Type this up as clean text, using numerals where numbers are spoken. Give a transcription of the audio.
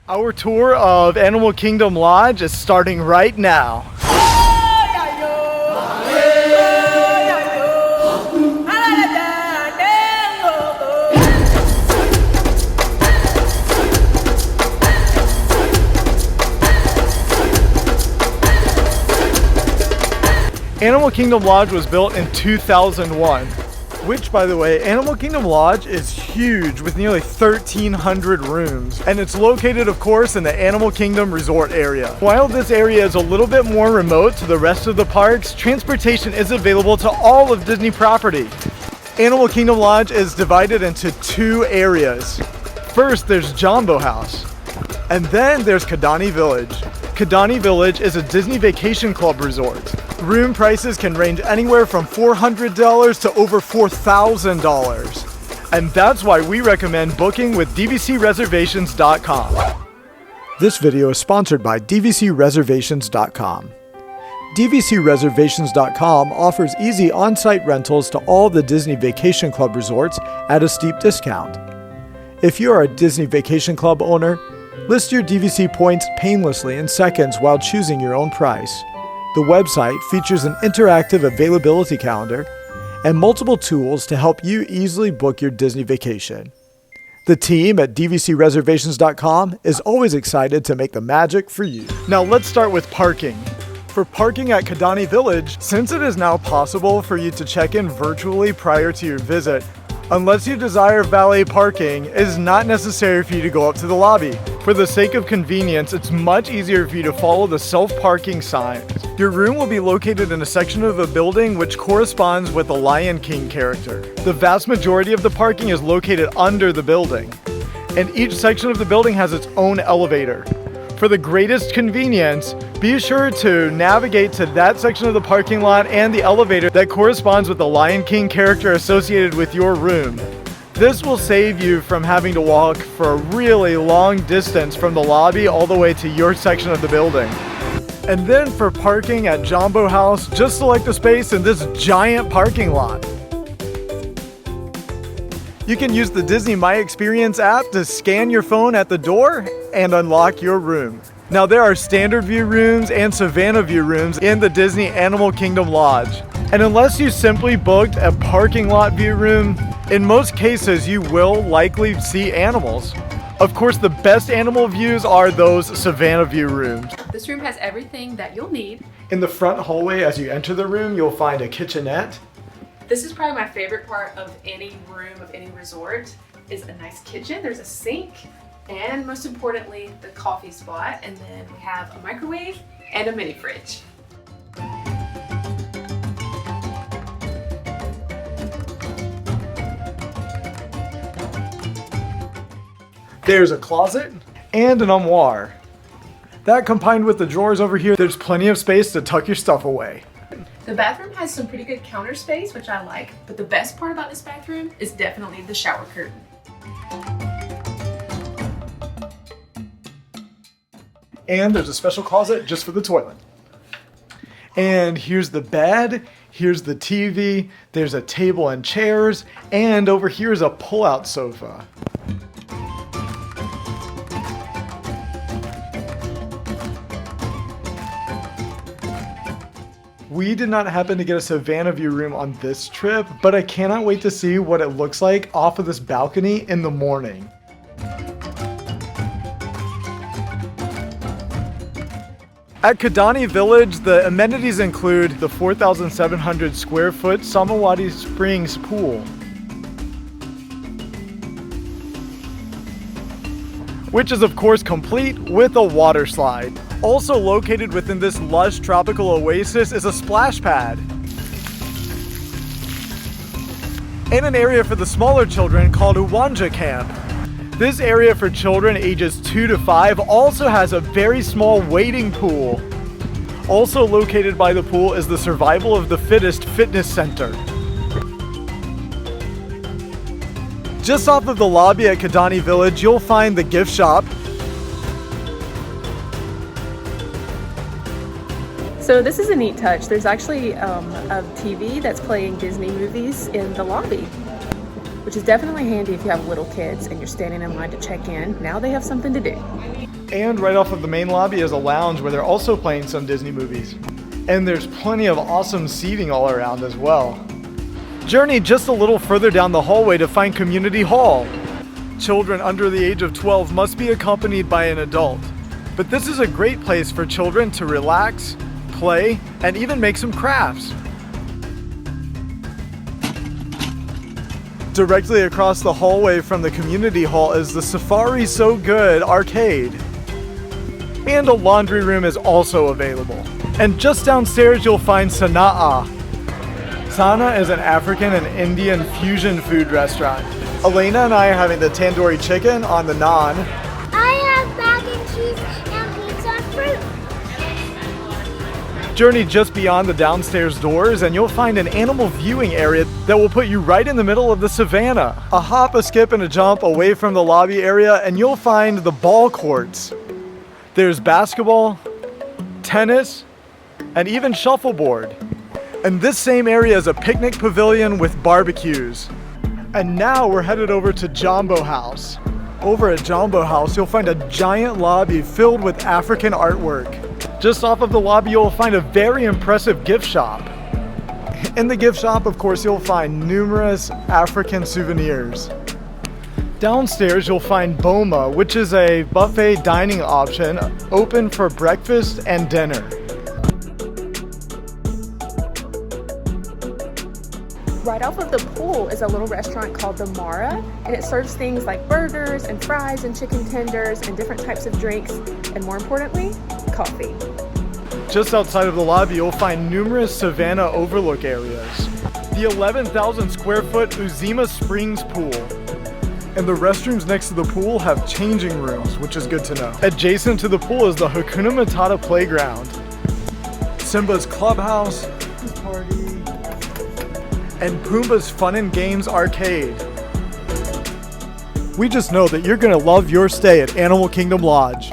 Our tour of Animal Kingdom Lodge is starting right now. Animal Kingdom Lodge was built in 2001, which, by the way, Animal Kingdom Lodge is huge with nearly 1,300 rooms, and it's located, of course, in the Animal Kingdom Resort area. While this area is a little bit more remote to the rest of the parks, transportation is available to all of Disney property. Animal Kingdom Lodge is divided into two areas. First, there's Jambo House, and then there's Kadani Village. Kadani Village is a Disney Vacation Club resort. Room prices can range anywhere from $400 to over $4,000. And that's why we recommend booking with dvcreservations.com. This video is sponsored by dvcreservations.com. dvcreservations.com offers easy on-site rentals to all the Disney Vacation Club resorts at a steep discount. If you are a Disney Vacation Club owner, list your DVC points painlessly in seconds while choosing your own price. The website features an interactive availability calendar and multiple tools to help you easily book your Disney vacation. The team at dvcreservations.com is always excited to make the magic for you. Now let's start with parking. For parking at Kadani Village, since it is now possible for you to check in virtually prior to your visit, unless you desire valet parking, it is not necessary for you to go up to the lobby. For the sake of convenience, it's much easier for you to follow the self-parking signs. Your room will be located in a section of the building which corresponds with the Lion King character. The vast majority of the parking is located under the building, and each section of the building has its own elevator. For the greatest convenience, be sure to navigate to that section of the parking lot and the elevator that corresponds with the Lion King character associated with your room. This will save you from having to walk for a really long distance from the lobby all the way to your section of the building. And then for parking at Jambo House, just select a space in this giant parking lot. You can use the Disney My Experience app to scan your phone at the door and unlock your room. Now there are standard view rooms and Savannah view rooms in the Disney Animal Kingdom Lodge. And unless you simply booked a parking lot view room, in most cases you will likely see animals. Of course, the best animal views are those Savannah view rooms. This room has everything that you'll need. In the front hallway as you enter the room, you'll find a kitchenette. This is probably my favorite part of any room of any resort, is a nice kitchen. There's a sink, and most importantly, the coffee spot. And then we have a microwave and a mini fridge. There's a closet and an armoire. That combined with the drawers over here, there's plenty of space to tuck your stuff away. The bathroom has some pretty good counter space, which I like, but the best part about this bathroom is definitely the shower curtain. And there's a special closet just for the toilet. And here's the bed, here's the TV, there's a table and chairs, and over here is a pull-out sofa. We did not happen to get a Savannah view room on this trip, but I cannot wait to see what it looks like off of this balcony in the morning. At Kadani Village, the amenities include the 4,700 square foot Samawati Springs pool, which is of course complete with a water slide. Also located within this lush tropical oasis is a splash pad. And an area for the smaller children called Uwanja Camp. This area for children ages 2 to 5 also has a very small wading pool. Also located by the pool is the Survival of the Fittest Fitness Center. Just off of the lobby at Kadani Village, you'll find the gift shop. So this is a neat touch. There's actually a TV that's playing Disney movies in the lobby, which is definitely handy if you have little kids and you're standing in line to check in. Now they have something to do. And right off of the main lobby is a lounge where they're also playing some Disney movies. And there's plenty of awesome seating all around as well. Journey just a little further down the hallway to find Community Hall. Children under the age of 12 must be accompanied by an adult. But this is a great place for children to relax, play, and even make some crafts. Directly across the hallway from the community hall is the Safari So Good arcade. And a laundry room is also available. And just downstairs you'll find Sana'a. Sana is an African and Indian fusion food restaurant. Elena and I are having the tandoori chicken on the naan. I have mac and cheese and pizza and fruit. Journey just beyond the downstairs doors and you'll find an animal viewing area that will put you right in the middle of the savannah. A hop, a skip, and a jump away from the lobby area and you'll find the ball courts. There's basketball, tennis, and even shuffleboard. And this same area is a picnic pavilion with barbecues. And now we're headed over to Jambo House. Over at Jambo House, you'll find a giant lobby filled with African artwork. Just off of the lobby, you'll find a very impressive gift shop. In the gift shop, of course, you'll find numerous African souvenirs. Downstairs, you'll find Boma, which is a buffet dining option open for breakfast and dinner. Right off of the pool is a little restaurant called the Mara, and it serves things like burgers and fries and chicken tenders and different types of drinks, and more importantly, coffee. Just outside of the lobby, you'll find numerous Savannah overlook areas. The 11,000 square foot Uzima Springs pool. And the restrooms next to the pool have changing rooms, which is good to know. Adjacent to the pool is the Hakuna Matata playground. Simba's clubhouse, party, and Pumbaa's Fun and Games arcade. We just know that you're gonna love your stay at Animal Kingdom Lodge.